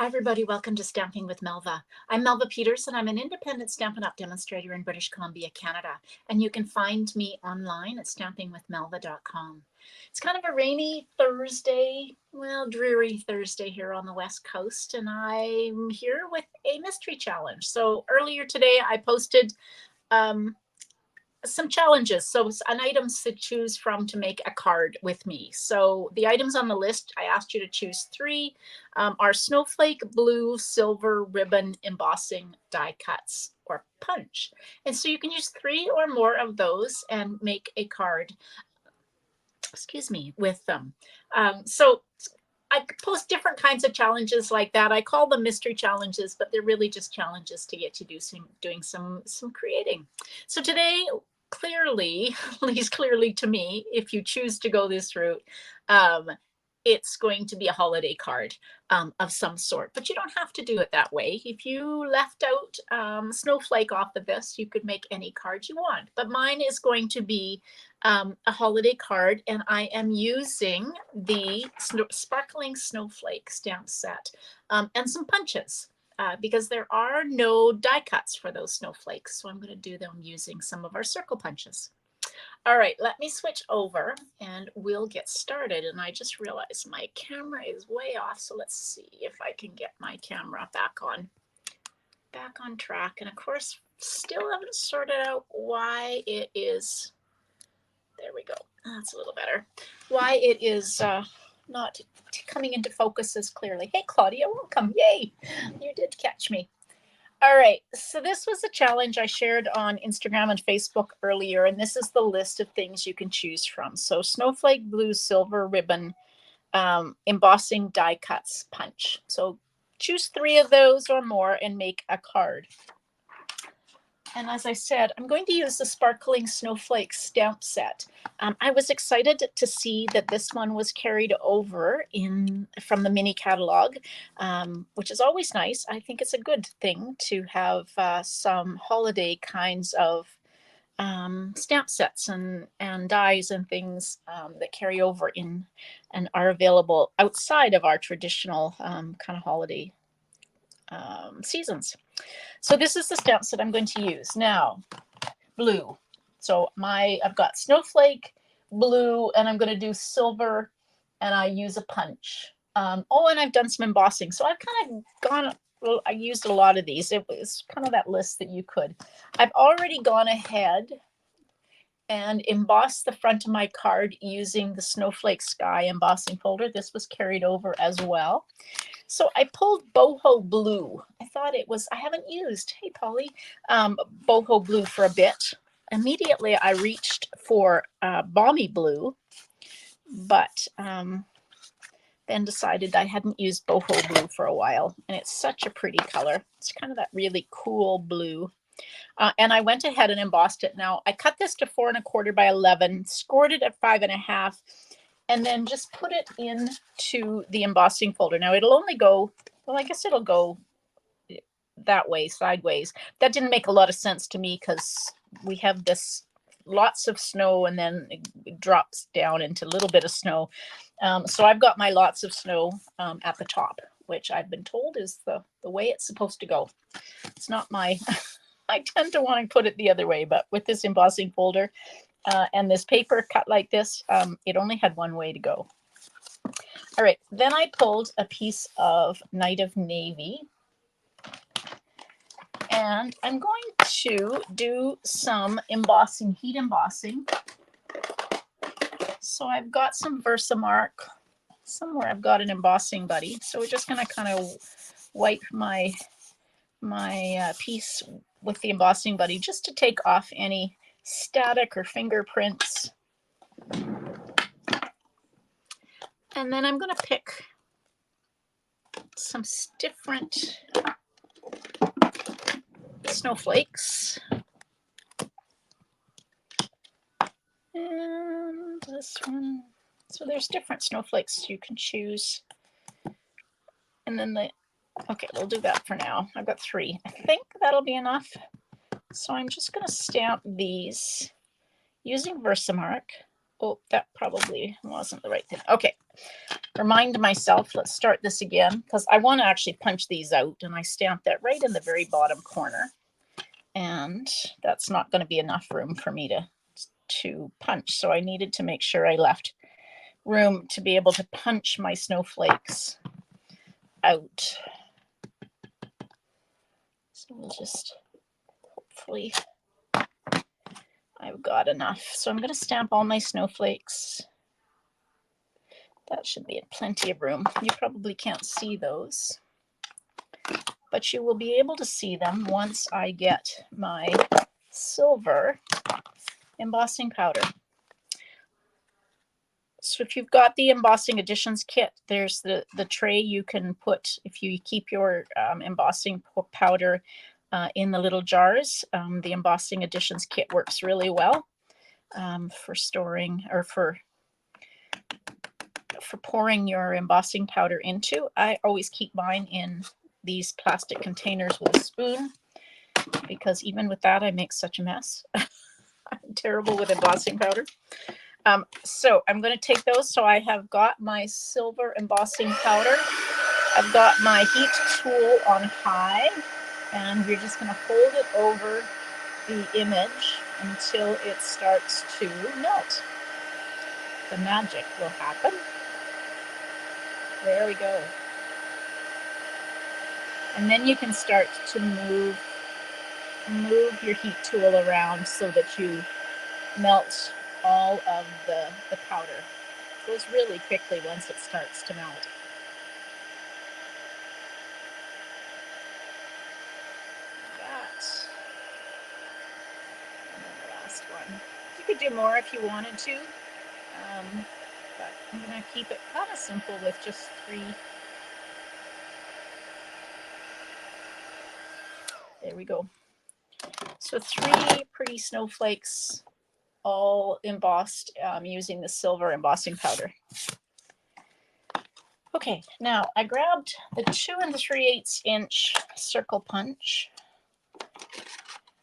Hi, everybody. Welcome to Stamping with Melva. I'm Melva Peters, and I'm an independent Stampin' Up! Demonstrator in British Columbia, Canada. And you can find me online at stampingwithmelva.com. It's kind of a rainy Thursday, well, dreary Thursday here on the West Coast, and I'm here with a mystery challenge. So earlier today, I posted some challenges. So an items to choose from to make a card with me. So the items on the list, I asked you to choose three, are snowflake, blue, silver, ribbon, embossing, die cuts, or punch. And so you can use three or more of those and make a card, excuse me, with them. So I post different kinds of challenges like that. I call them mystery challenges, but they're really just challenges to get you doing some creating. So today, clearly, at least clearly to me, if you choose to go this route, it's going to be a holiday card of some sort, but you don't have to do it that way. If you left out snowflake off of this, you could make any card you want, but mine is going to be a holiday card, and I am using the sparkling snowflake stamp set and some punches because there are no die cuts for those snowflakes, so I'm going to do them using some of our circle punches. All right, let me switch over and we'll get started. And I just realized my camera is way off, so let's see if I can get my camera back on track. And of course, still haven't sorted out why it is, there we go, that's a little better, why it is not coming into focus as clearly. Hey, Claudia, welcome. Yay, you did catch me. All right, so this was a challenge I shared on Instagram and Facebook earlier, and this is the list of things you can choose from. So snowflake, blue, silver, ribbon, embossing, die cuts, punch. So choose three of those or more and make a card. And as I said, I'm going to use the Sparkling Snowflake stamp set. I was excited to see that this one was carried over from the mini catalog, which is always nice. I think it's a good thing to have some holiday kinds of stamp sets and dies and things that carry in and are available outside of our traditional kind of holiday seasons. So this is the stamp set I'm going to use. Now, blue. So I've got snowflake, blue, and I'm going to do silver, and I use a punch. And I've done some embossing. So I've kind of I used a lot of these. It was kind of that list that you could. I've already gone ahead and embossed the front of my card using the Snowflake Sky embossing folder. This was carried over as well. So I pulled boho blue. I thought I haven't used, hey Polly, boho blue for a bit. Immediately I reached for balmy blue, but then decided I hadn't used boho blue for a while, and it's such a pretty color. It's kind of that really cool blue. And I went ahead and embossed it. Now I cut this to 4 1/4 by 11, scored it at 5 1/2, and then just put it into the embossing folder. Now it'll only go, well, I guess it'll go that way, sideways. That didn't make a lot of sense to me because we have this lots of snow and then it drops down into a little bit of snow. So I've got my lots of snow at the top, which I've been told is the way it's supposed to go. It's not my, I tend to want to put it the other way, but with this embossing folder, and this paper cut like this, it only had one way to go. All right, then I pulled a piece of Night of Navy, and I'm going to do some embossing, heat embossing. So I've got some Versamark. Somewhere I've got an embossing buddy. So we're just going to kind of wipe my piece with the embossing buddy just to take off any static or fingerprints. And then I'm going to pick some different snowflakes. And this one. So there's different snowflakes you can choose. And then okay, we'll do that for now. I've got 3. I think that'll be enough. So I'm just going to stamp these using Versamark Oh, that probably wasn't the right thing. Okay. Remind myself, let's start this again, because I want to actually punch these out, and I stamped that right in the very bottom corner. And that's not going to be enough room for me to punch. So I needed to make sure I left room to be able to punch my snowflakes out. So we'll just, hopefully I've got enough. So I'm going to stamp all my snowflakes. That should be plenty of room. You probably can't see those, but you will be able to see them once I get my silver embossing powder. So if you've got the embossing additions kit, there's the tray you can put, if you keep your embossing powder in the little jars. The embossing additions kit works really well for storing or for pouring your embossing powder into. I always keep mine in these plastic containers with a spoon, because even with that I make such a mess. I'm terrible with embossing powder. So I'm going to take those. So I have got my silver embossing powder. I've got my heat tool on high, and we're just going to hold it over the image until it starts to melt. The magic will happen. There we go. And then you can start to move your heat tool around so that you melt all of the powder. It goes really quickly once it starts to melt. That. And then the last one. You could do more if you wanted to, but I'm going to keep it kind of simple with just 3. There we go. So 3 pretty snowflakes, all embossed using the silver embossing powder. Okay, now I grabbed the 2 3/8 inch circle punch.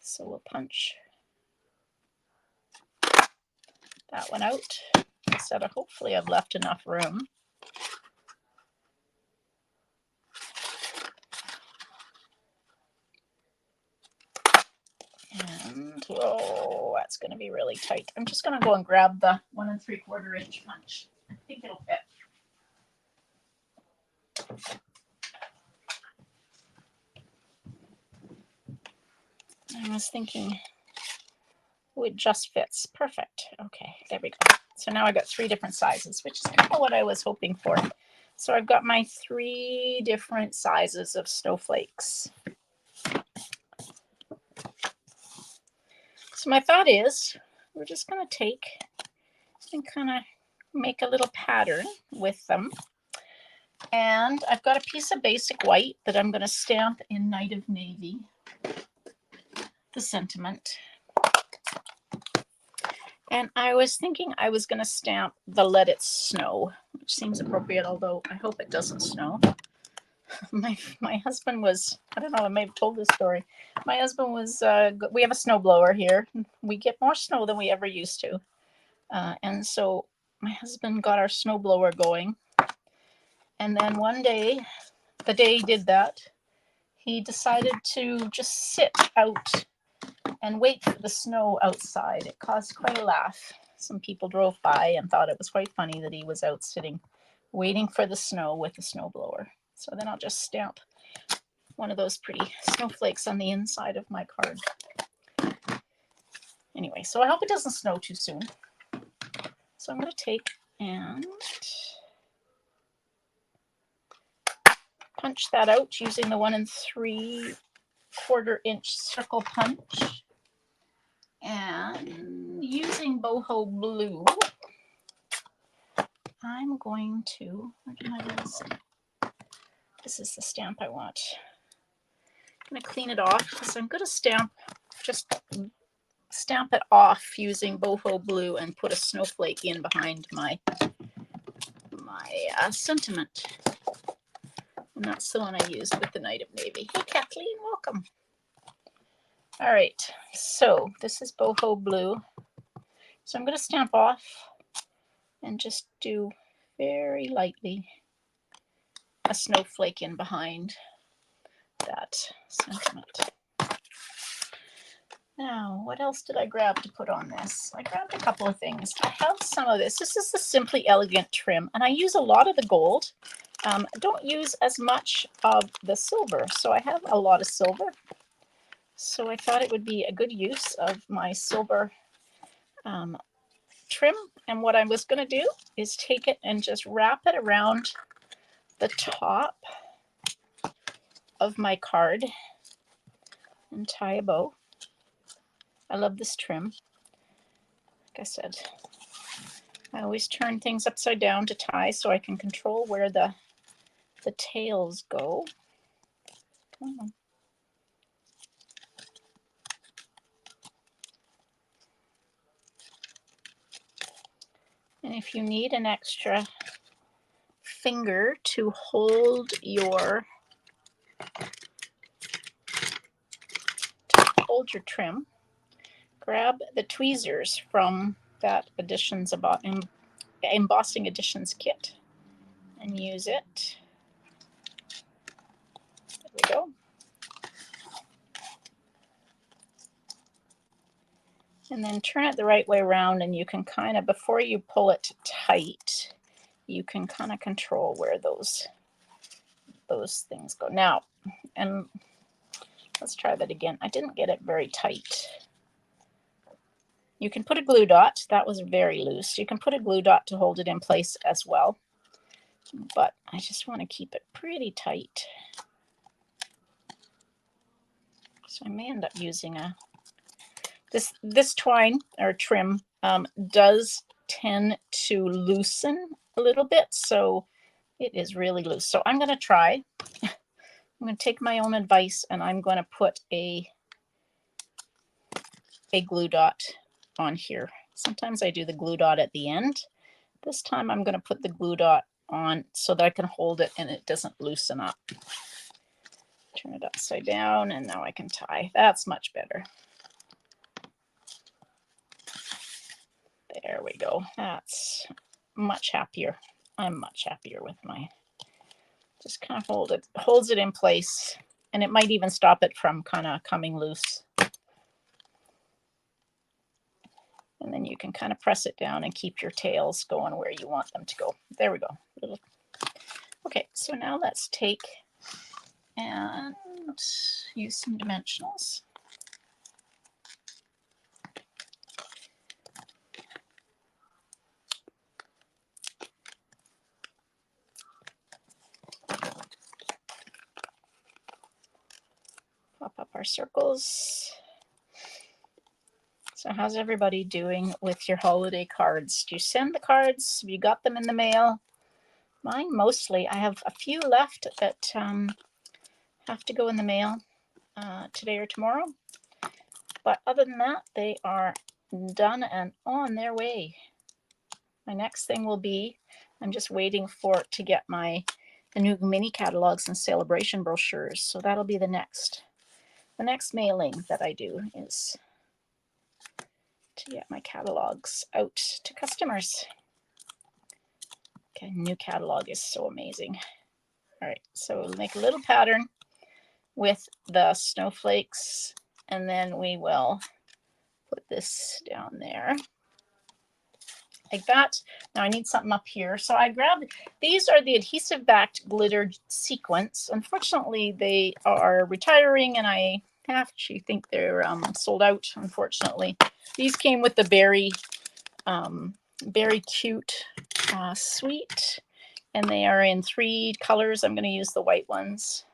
So we'll punch that one out. So hopefully I've left enough room. And oh, that's going to be really tight. I'm just going to go and grab the 1 3/4 inch punch. I think it'll fit. I was thinking, oh, it just fits. Perfect. Okay, there we go. So now I got 3 different sizes, which is kind of what I was hoping for. So I've got my 3 different sizes of snowflakes. So my thought is, we're just going to take and kind of make a little pattern with them. And I've got a piece of basic white that I'm going to stamp in Night of Navy, the sentiment. And I was thinking I was going to stamp the Let It Snow, which seems appropriate, although I hope it doesn't snow. My husband was, I don't know, I may have told this story. My husband was, we have a snowblower here. We get more snow than we ever used to. And so my husband got our snowblower going. And then one day, the day he did that, he decided to just sit out and wait for the snow outside. It caused quite a laugh. Some people drove by and thought it was quite funny that he was out sitting, waiting for the snow with the snowblower. So then I'll just stamp one of those pretty snowflakes on the inside of my card. Anyway, so I hope it doesn't snow too soon. So I'm going to take and punch that out using the 1 3/4 inch circle punch. And using boho blue, I'm going to, where did my little stamp? This is the stamp I want. I'm going to clean it off because I'm going to just stamp it off using boho blue and put a snowflake in behind my sentiment. And that's the one I used with the Night of Navy. Hey, Kathleen, welcome. All right, so this is boho blue. So I'm going to stamp off and just do very lightly a snowflake in behind that sentiment. Now, what else did I grab to put on this? I grabbed a couple of things. I have some of this. This is the Simply Elegant trim, and I use a lot of the gold. I don't use as much of the silver, so I have a lot of silver. So I thought it would be a good use of my silver trim. And what I was going to do is take it and just wrap it around the top of my card and tie a bow. I love this trim. Like I said, I always turn things upside down to tie so I can control where the tails go. Come on. And if you need an extra finger to hold your trim, grab the tweezers from that embossing editions kit and use it. There we go. And then turn it the right way around, and you can kind of, before you pull it tight, you can kind of control where those things go. Now, and let's try that again. I didn't get it very tight. You can put a glue dot. That was very loose. You can put a glue dot to hold it in place as well. But I just want to keep it pretty tight. So I may end up using this twine or trim does tend to loosen a little bit, so it is really loose. So I'm going to try. I'm going to take my own advice, and I'm going to put a glue dot on here. Sometimes I do the glue dot at the end. This time I'm going to put the glue dot on so that I can hold it and it doesn't loosen up. Turn it upside down, and now I can tie. That's much better. There we go. That's much happier. I'm much happier with my, just kind of holds it in place, and it might even stop it from kind of coming loose. And then you can kind of press it down and keep your tails going where you want them to go. There we go. Okay, so now let's take and use some dimensionals. Pop up our circles. So how's everybody doing with your holiday cards? Do you send the cards? Have you got them in the mail? Mine mostly. I have a few left that have to go in the mail today or tomorrow. But other than that, they are done and on their way. My next thing will be, I'm just waiting for it to get the new mini catalogs and celebration brochures. So that'll be the next mailing that I do, is to get my catalogs out to customers. Okay, new catalog is so amazing. All right, so we'll make a little pattern with the snowflakes, and then we will put this down there like that. Now I need something up here. So I grabbed, these are the adhesive backed glitter sequins. Unfortunately, they are retiring, and I actually think they're sold out, unfortunately. These came with the very cute suite, and they are in 3 colors. I'm going to use the white ones.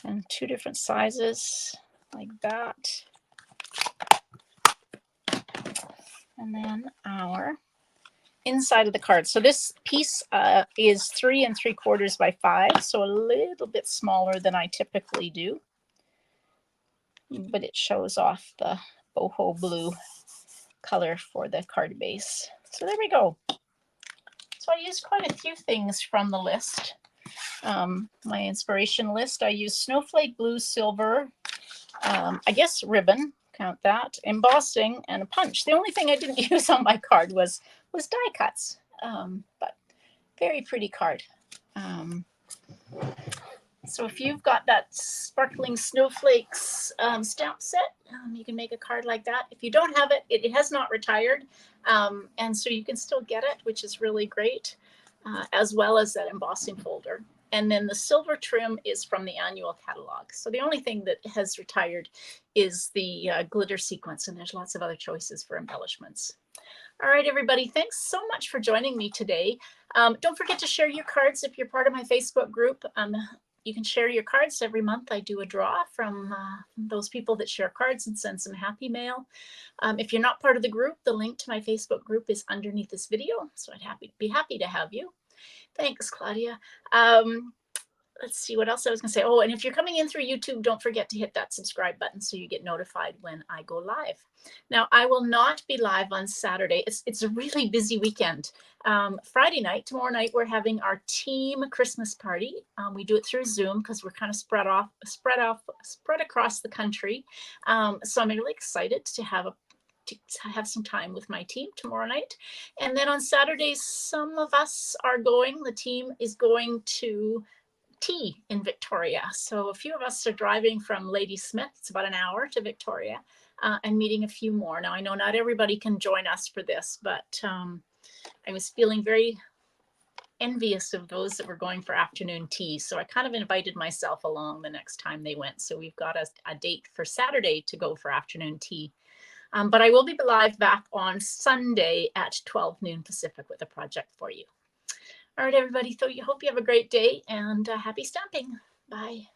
And 2 different sizes like that. And then our inside of the card. So this piece is 3 3/4 by 5, so a little bit smaller than I typically do. But it shows off the boho blue color for the card base. So there we go. So I used quite a few things from the list. My inspiration list, I used snowflake blue, silver, I guess ribbon, count that. Embossing and a punch. The only thing I didn't use on my card was die cuts, but very pretty card. So if you've got that Sparkling Snowflakes stamp set, you can make a card like that. If you don't have it, it has not retired, and so you can still get it, which is really great, as well as that embossing folder. And then the silver trim is from the annual catalog. So the only thing that has retired is the glitter sequence, and there's lots of other choices for embellishments. All right, everybody, thanks so much for joining me today. Don't forget to share your cards if you're part of my Facebook group. You can share your cards every month. I do a draw from those people that share cards and send some happy mail. If you're not part of the group, the link to my Facebook group is underneath this video. So I'd be happy to have you. Thanks, Claudia. Let's see what else I was going to say. Oh, and if you're coming in through YouTube, don't forget to hit that subscribe button so you get notified when I go live. Now, I will not be live on Saturday. It's a really busy weekend. Friday night, tomorrow night, we're having our team Christmas party. We do it through Zoom because we're kind of spread across the country. So I'm really excited to have some time with my team tomorrow night. And then on Saturdays, some of us are going. The team is going to tea in Victoria. So a few of us are driving from Ladysmith. It's about an hour to Victoria, and meeting a few more. Now, I know not everybody can join us for this, but I was feeling very envious of those that were going for afternoon tea. So I kind of invited myself along the next time they went. So we've got a date for Saturday to go for afternoon tea. But I will be live back on Sunday at 12 noon Pacific with a project for you. All right, everybody. So hope you have a great day and happy stamping. Bye.